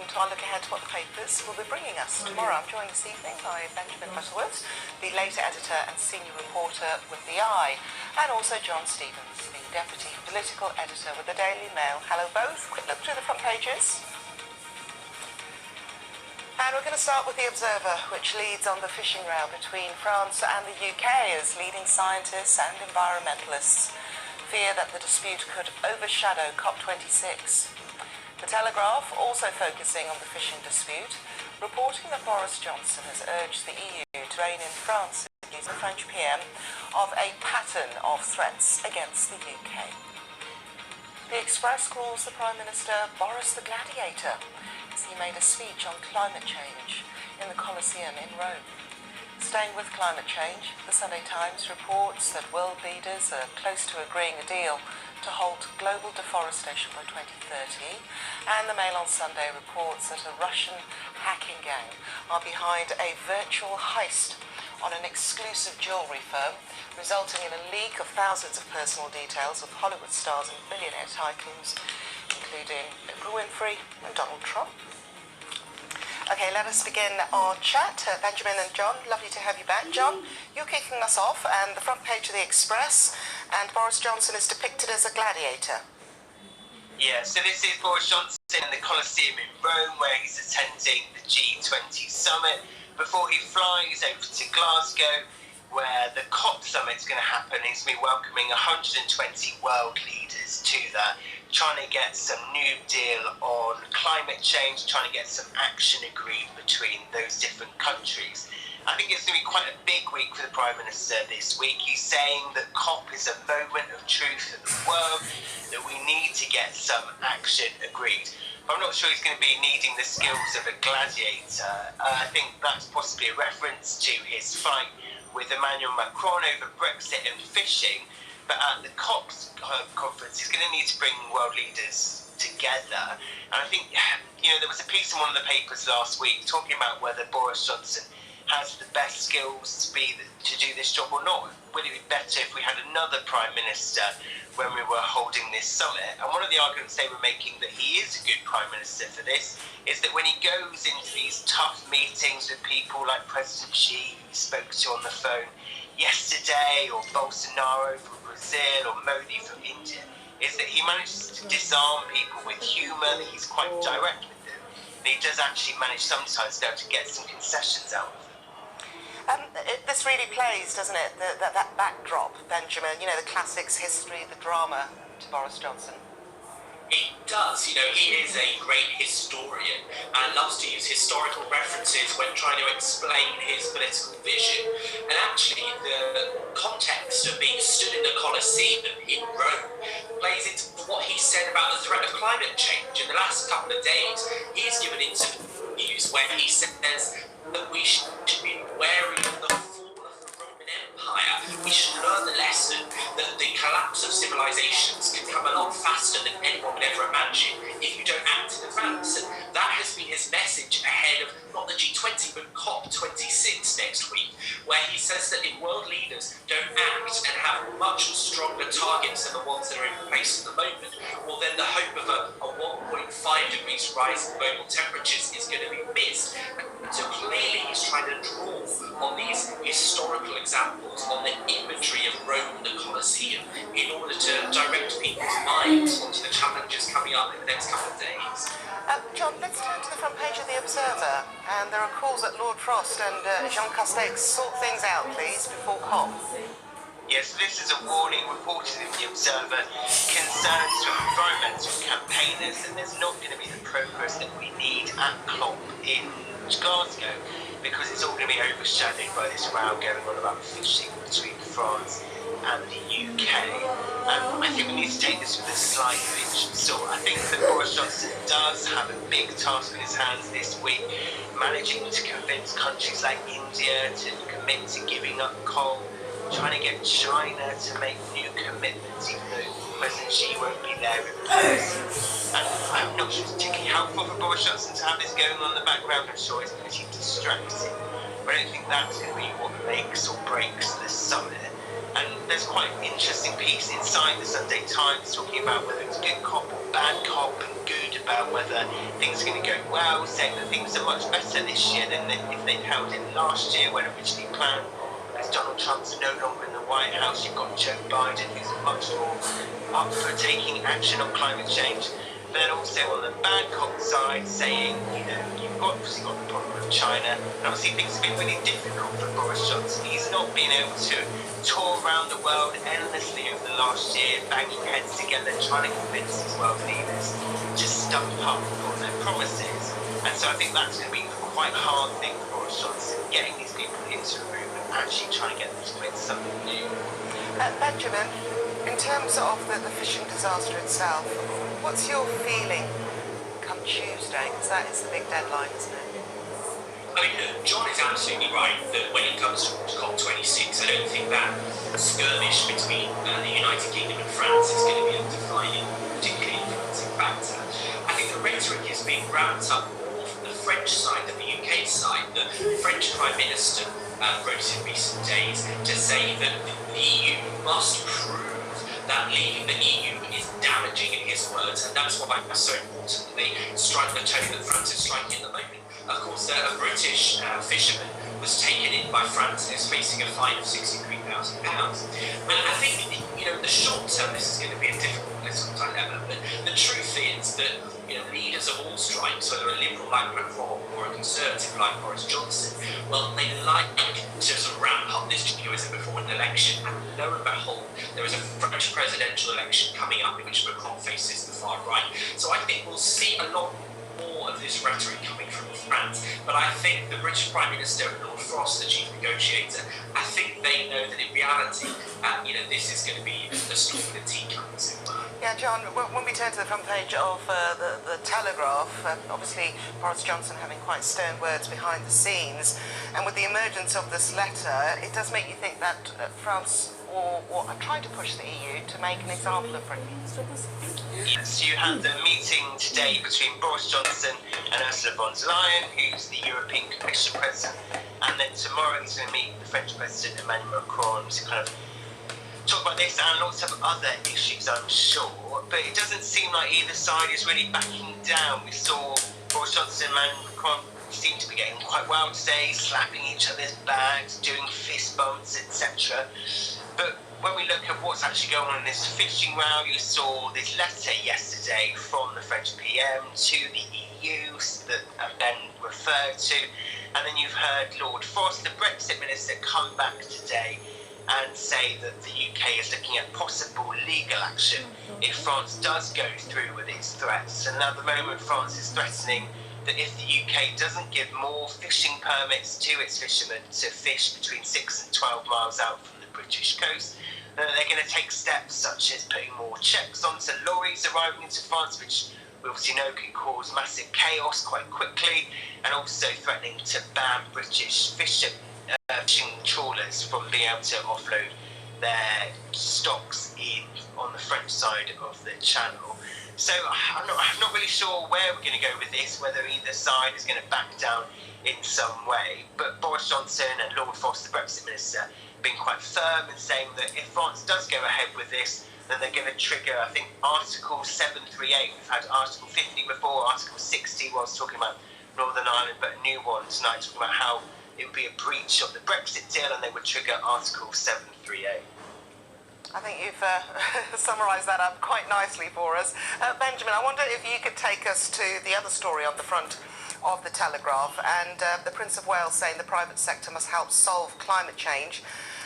to our look ahead to what the papers will be bringing us tomorrow. I'm joined this evening by Benjamin Butterworth, the later editor and senior reporter with The Eye, and also John Stevens, the deputy political editor with the Daily Mail. Hello both. Quick look through the front pages. And we're going to start with The Observer, which leads on the fishing row between France and the UK as leading scientists and environmentalists fear that the dispute could overshadow COP26. The Telegraph, also focusing on the fishing dispute, reporting that Boris Johnson has urged the EU to rein in France, the French PM, of a pattern of threats against the UK. The Express calls the Prime Minister Boris the Gladiator as he made a speech on climate change in the Colosseum in Rome. Staying with climate change, the Sunday Times reports that world leaders are close to agreeing a deal to halt global deforestation by 2030, and the Mail on Sunday reports that a Russian hacking gang are behind a virtual heist on an exclusive jewellery firm, resulting in a leak of thousands of personal details of Hollywood stars and billionaire tycoons, including Oprah Winfrey and Donald Trump. Okay, let us begin our chat. Benjamin and John, lovely to have you back. John, you're kicking us off, and the front page of the Express, and Boris Johnson is depicted as a gladiator. Yeah, so this is Boris Johnson in the Colosseum in Rome, where he's attending the G20 summit before he flies over to Glasgow, where the COP summit's going to happen. He's going to be welcoming 120 world leaders to that, trying to get some new deal on climate change, trying to get some action agreed between those different countries. I think it's going to be quite a big week for the Prime Minister this week. He's saying that COP is a moment of truth in the world, that we need to get some action agreed. I'm not sure he's going to be needing the skills of a gladiator. I think that's possibly a reference to his fight with Emmanuel Macron over Brexit and fishing. But at the COP conference, he's going to need to bring world leaders together. And I think, there was a piece in one of the papers last week talking about whether Boris Johnson has the best skills to do this job or not. Would it be better if we had another Prime Minister when we were holding this summit? And one of the arguments they were making that he is a good Prime Minister for this is that when he goes into these tough meetings with people like President Xi, who he spoke to on the phone yesterday, or Bolsonaro from Brazil, or Modi from India, is that he manages to disarm people with humour, that he's quite direct with them, and he does actually manage sometimes to get some concessions out of them. This really plays, doesn't it, that backdrop, Benjamin, the classics, history, the drama to Boris Johnson? It does. He is a great historian and loves to use historical references when trying to explain his political vision. And actually, the context of being stood in the Colosseum in Rome plays into what he said about the threat of climate change. In the last couple of days, he's given interviews where he says that we should be wary of the fall of the Roman Empire. We should learn the lesson that the collapse of civilizations can come a lot faster than anyone would ever imagine if you don't act in advance. And that has been his message ahead of not the G20 but COP26 next week, where he says that if world leaders don't act and have much stronger targets than the ones that are in place at the moment, well then the hope of a 1.5 degrees rise in global temperatures is going to be missed. So clearly he's trying to draw on these historical examples, on the imagery of Rome and the Colosseum, in order to direct people's minds onto the challenges coming up in the next couple of days. John, let's turn to the front page of The Observer, and there are calls that Lord Frost and Jean Castex sort things out, please, before COP. Yes, this is a warning reported in The Observer, concerns from environmental campaigners that there's not going to be the progress that we need at COP in Glasgow, because it's all going to be overshadowed by this row going on about fishing between France and the UK. I think we need to take this with a slight pinch of salt. I think that Boris Johnson does have a big task in his hands this week, managing to convince countries like India to commit to giving up coal, trying to get China to make new commitments, even though President Xi won't be there in person. And I'm not sure it's particularly helpful for Boris Johnson to have this going on in the background. I'm sure it's pretty distracting. But I don't think that's going to be what makes or breaks this summit. And there's quite an interesting piece inside the Sunday Times talking about whether it's good cop or bad cop, and good about whether things are going to go well well, saying that things are much better this year than if they'd held it last year when originally planned. As Donald Trump's no longer in the White House, you've got Joe Biden, who's much more up for taking action on climate change. But then also on the bad cop side, saying, you've obviously got the problem with China, and obviously things have been really difficult for Boris Johnson. He's not been able to tour around the world endlessly over the last year, banging heads together, trying to convince these world leaders to stump up on their promises. And so I think that's going to be a quite hard thing for Boris Johnson, getting these people into a room and actually trying to get them to commit to something new. Benjamin, in terms of the fishing disaster itself, what's your feeling come Tuesday? Because that is the big deadline, isn't it? I mean, John is absolutely right that when it comes to COP26, I don't think that skirmish between the United Kingdom and France is going to be a defining, particularly influencing factor. I think the rhetoric is being ramped up more from the French side than the UK side. The French Prime Minister wrote in recent days to say that the EU must prove that leaving the EU is damaging, in his words, and that's why it's so important that they strike the tone that France is striking at the moment. Of course, a British fisherman was taken in by France and is facing a fine of £63,000. And I think, in the short term, this is going to be a difficult political dilemma. But the truth is that, leaders of all stripes, whether a liberal like Macron or a conservative like Boris Johnson, well, they like to sort of ramp up this jingoism before an election. And lo and behold, there is a French presidential election coming up in which Macron faces the far right. So I think we'll see a lot more of this rhetoric coming from France, but I think the British Prime Minister and Lord Frost, the chief negotiator, I think they know that in reality, this is going to be a storm in a teacup, as it were. Yeah, John, when we turn to the front page of the Telegraph, obviously Boris Johnson having quite stern words behind the scenes, and with the emergence of this letter, it does make you think that France or are trying to push the EU to make an example of Britain. Yes, you had the meeting today between Boris Johnson and Ursula von der Leyen, who's the European Commission President, and then tomorrow he's going to meet the French President Emmanuel Macron to kind of talk about this and lots of other issues, I'm sure. But it doesn't seem like either side is really backing down. We saw Boris Johnson and Emmanuel Macron seem to be getting quite well today, slapping each other's backs, doing fist bumps, etc. But when we look at what's actually going on in this fishing row, you saw this letter yesterday from the French PM to the EU that Ben referred to, and then you've heard Lord Frost, the Brexit minister, come back today and say that the UK is looking at possible legal action if France does go through with its threats. And at the moment, France is threatening that if the UK doesn't give more fishing permits to its fishermen to fish between 6 and 12 miles out from the British coast, then they're going to take steps such as putting more checks onto lorries arriving into France, which we obviously know can cause massive chaos quite quickly, and also threatening to ban British fishing trawlers from being able to offload their stocks on the French side of the channel. So I'm not really sure where we're going to go with this, whether either side is going to back down in some way. But Boris Johnson and Lord Frost, the Brexit minister, being quite firm in saying that if France does go ahead with this, then they're going to trigger, I think, Article 738. We've had Article 50 before, Article 60 was talking about Northern Ireland, but a new one tonight talking about how it would be a breach of the Brexit deal and they would trigger Article 738. I think you've summarised that up quite nicely for us. Benjamin, I wonder if you could take us to the other story on the front of the Telegraph, and the Prince of Wales saying the private sector must help solve climate change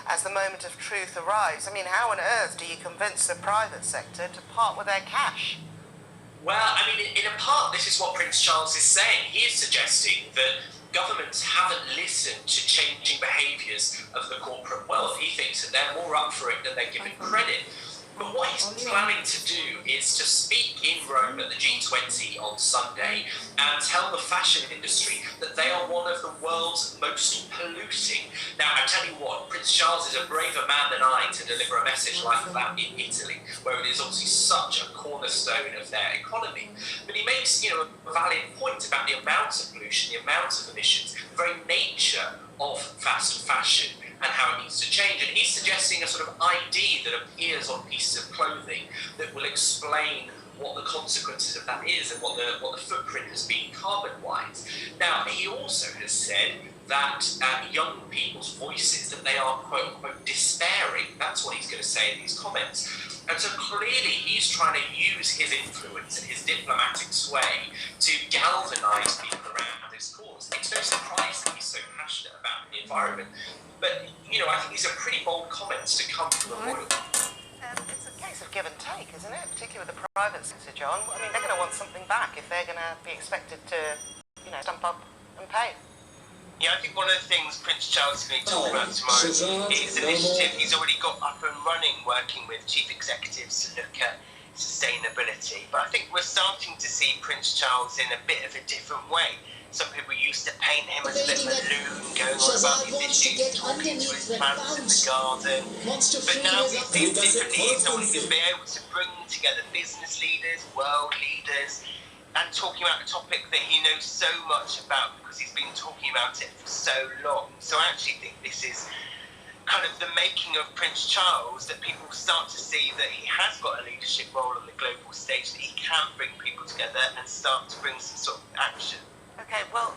as the moment of truth arrives. I mean, how on earth do you convince the private sector to part with their cash? Well, I mean, in a part, this is what Prince Charles is saying. He is suggesting that governments haven't listened to changing behaviours of the corporate world. He thinks that they're more up for it than they're given credit. But what he's planning to do is to speak in Rome at the G20 on Sunday and tell the fashion industry that they are one of the world's most polluting. Now, I tell you what, Prince Charles is a braver man than I to deliver a message like that in Italy, where it is obviously such a cornerstone of their economy. But he makes, a valid point about the amount of pollution, the amount of emissions, the very nature of fast fashion, and how it needs to change. And he's suggesting a sort of ID that appears on pieces of clothing that will explain what the consequences of that is and what the footprint has been carbon-wise. Now, he also has said that young people's voices, that they are quote-unquote despairing. That's what he's going to say in these comments. And so clearly he's trying to use his influence and his diplomatic sway to galvanise people around his cause. It's no surprise that he's so passionate about the environment. But, you know, I think these are pretty bold comments to come from a royal. It's a case of give and take, isn't it? Particularly with the private sector, John. I mean, they're going to want something back if they're going to be expected to, you know, stump up and pay. Yeah, I think one of the things Prince Charles is going to talk about tomorrow is an initiative he's already got up and running, working with chief executives to look at sustainability. But I think we're starting to see Prince Charles in a bit of a different way. Some people used to paint him as a bit of a loon, going on about these issues, talking to his plants in the garden. But now he sees differently. He's someone who's been able to bring together business leaders, world leaders, and talking about a topic that he knows so much about because he's been talking about it for so long. So I actually think this is kind of the making of Prince Charles, that people start to see that he has got a leadership role on the global stage, that he can bring people together and start to bring some sort of action. Okay, well,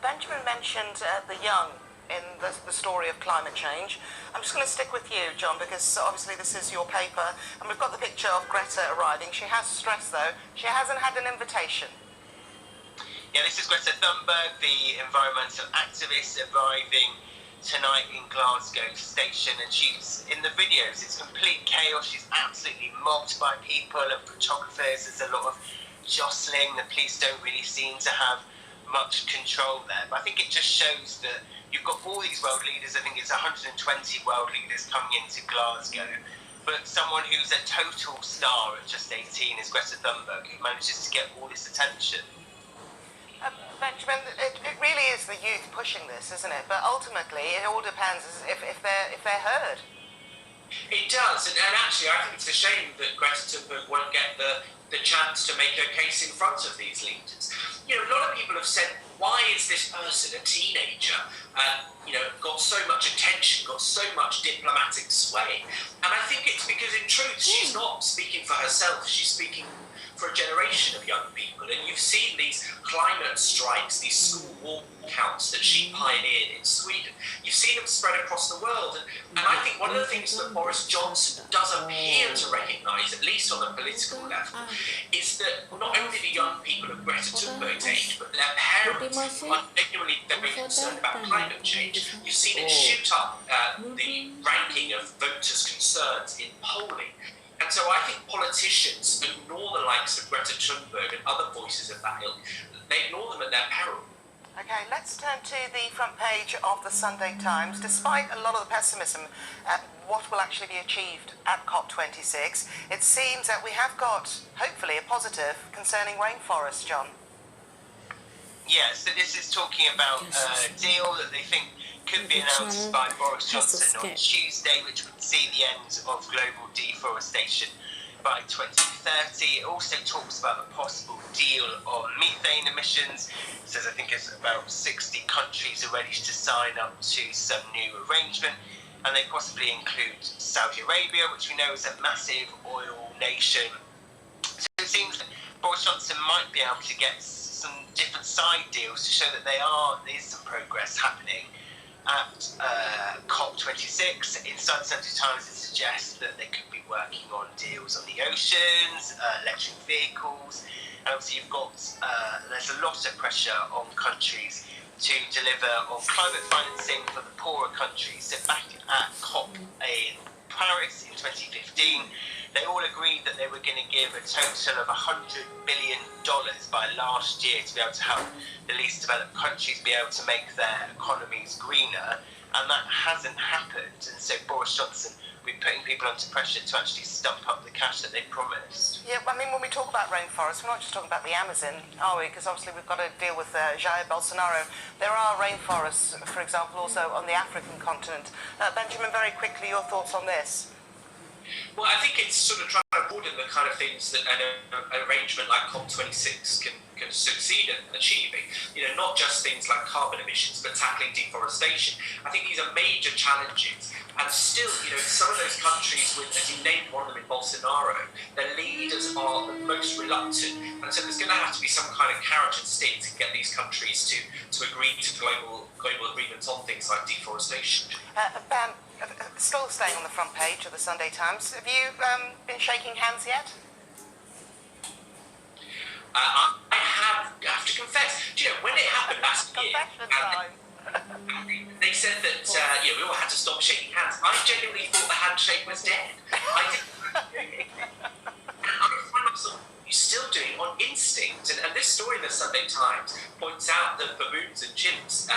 Benjamin mentioned the young in the story of climate change. I'm just going to stick with you, John, because obviously this is your paper, and we've got the picture of Greta arriving. She has stressed, though, she hasn't had an invitation. Yeah, this is Greta Thunberg, the environmental activist, arriving tonight in Glasgow station, and she's in the videos. It's complete chaos. She's absolutely mobbed by people and photographers. There's a lot of jostling. The police don't really seem to have much control there. But I think it just shows that you've got all these world leaders. I think it's 120 world leaders coming into Glasgow. But someone who's a total star at just 18 is Greta Thunberg, who manages to get all this attention. Benjamin, it really is the youth pushing this, isn't it? But ultimately, it all depends if they're heard. It does, and actually I think it's a shame that Greta Thunberg won't get the chance to make her case in front of these leaders. You know, a lot of people have said, why is this person, a teenager, you know, got so much attention, got so much diplomatic sway? And I think it's because in truth she's not speaking for herself, she's speaking for a generation of young people. And you've seen these climate strikes, these school walkouts that she pioneered in Sweden. You've seen them spread across the world. And I think one of the things that Boris Johnson does appear to recognise, at least on a political level, is that not only the young people of Greta Thunberg's age, but their parents are genuinely very concerned about climate change. You've seen it shoot up the ranking of voters' concerns in polling. And so I think politicians ignore the likes of Greta Thunberg and other voices of that ilk. They ignore them at their peril. Okay, let's turn to the front page of the Sunday Times. Despite a lot of the pessimism at what will actually be achieved at COP26, it seems that we have got, hopefully, a positive concerning rainforests, John. Yeah, so this is talking about a deal that they think could be announced by Boris Johnson on Tuesday, which would see the end of global deforestation by 2030. It also talks about a possible deal on methane emissions. It says I think it's about 60 countries are ready to sign up to some new arrangement, and they possibly include Saudi Arabia, which we know is a massive oil nation. So it seems that Boris Johnson might be able to get some different side deals to show that there is some progress happening at COP26. Inside the Sunday Times, it suggests that they could be working on deals on the oceans, electric vehicles, and obviously you've got there's a lot of pressure on countries to deliver on climate financing for the poorer countries. So back at COP in Paris in 2015, they all agreed that they were going to give a total of $100 billion by last year to be able to help the least developed countries be able to make their economies greener, and that hasn't happened. And so Boris Johnson will be putting people under pressure to actually stump up the cash that they promised. Yeah, I mean, when we talk about rainforests, we're not just talking about the Amazon, are we? Because obviously we've got to deal with Jair Bolsonaro. There are rainforests, for example, also on the African continent. Benjamin, very quickly, your thoughts on this? Well, I think it's sort of trying to broaden the kind of things that an arrangement like COP26 can going to succeed at achieving. Not just things like carbon emissions, but tackling deforestation. I think these are major challenges. And still, some of those countries, as you named one of them in Bolsonaro, their leaders are the most reluctant. And so there's going to have to be some kind of carrot and stick to get these countries to agree to global agreements on things like deforestation. Ben, still staying on the front page of the Sunday Times, have you been shaking hands yet? I have to confess, when it happened last year, they said that we all had to stop shaking hands. I genuinely thought the handshake was dead. I didn't. I find myself still doing it on instinct. And this story in the Sunday Times points out that baboons and chimps,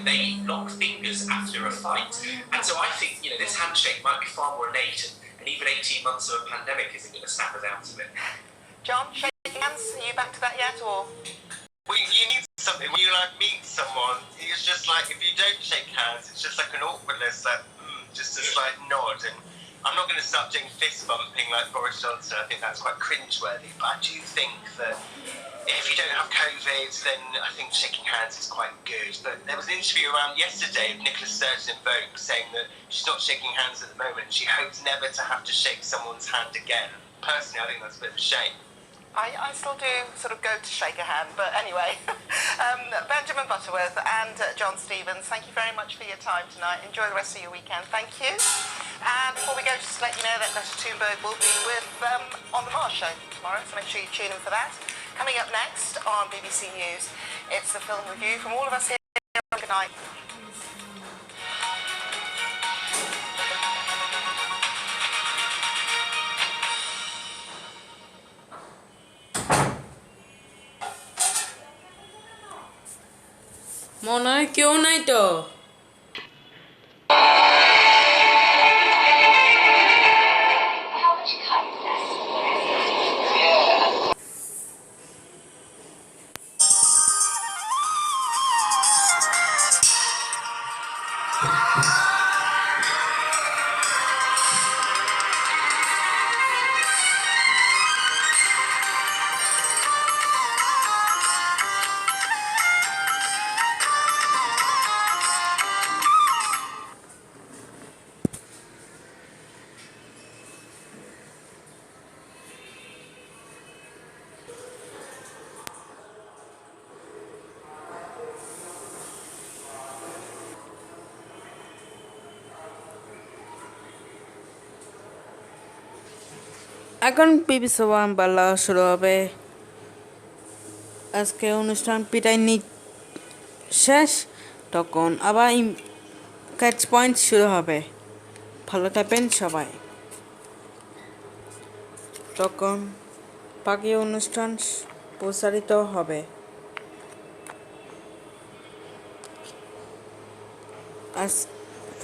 they lock fingers after a fight. And so I think, this handshake might be far more innate, and even 18 months of a pandemic isn't going to snap us out of it. John, shaking hands, are you back to that yet, or...? Well, you need something. When you meet someone, it's just like, if you don't shake hands, it's just like an awkwardness, just a slight nod. And I'm not going to start doing fist bumping like Boris Johnson. I think that's quite cringeworthy. But I do think that if you don't have COVID, then I think shaking hands is quite good. But there was an interview around yesterday of Nicola Sturgeon in Vogue saying that she's not shaking hands at the moment. She hopes never to have to shake someone's hand again. Personally, I think that's a bit of a shame. I still do sort of go to shake a hand, but anyway. Benjamin Butterworth and John Stevens, thank you very much for your time tonight. Enjoy the rest of your weekend. Thank you. And before we go, just to let you know that Greta Thunberg will be with on the Mars show tomorrow, so make sure you tune in for that. Coming up next on BBC News, it's the film review from all of us here. Good night. মনে হয় কেউ নাই তো এখন BBC one Bangla শুরু হবে আজকে অনুষ্ঠান পিটাই নি শেষ তখন আবার ক্যাচ পয়েন্ট শুরু হবে ভালো থাকবেন সবাই তখন বাকি অনুষ্ঠান প্রচারিত হবে আজ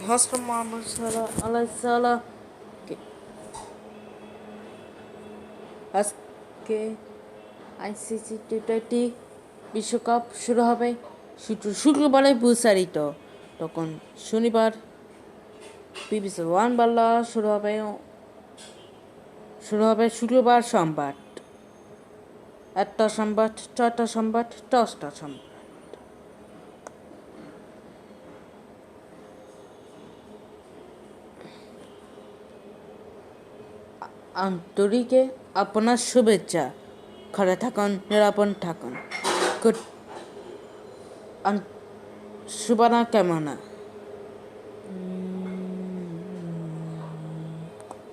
হজরত মুহাম্মদ সাল্লাল্লাহু আলাইহি ওয়াসাল্লাম আজকে আইসিসি টি20 বিশ্বকাপ শুরু হবে শুক্রবারে প্রচারিত তখন শনিবার বিবিসি ওয়ান বাংলা শুরু হবে শুক্রবার সংবাদ 1টা সংবাদ 6টা সংবাদ 10টা সংবাদ আন্তরিকে আপনার শুভেচ্ছা ঘরে থাকুন নিরাপদ থাকুন শুভনা কামনা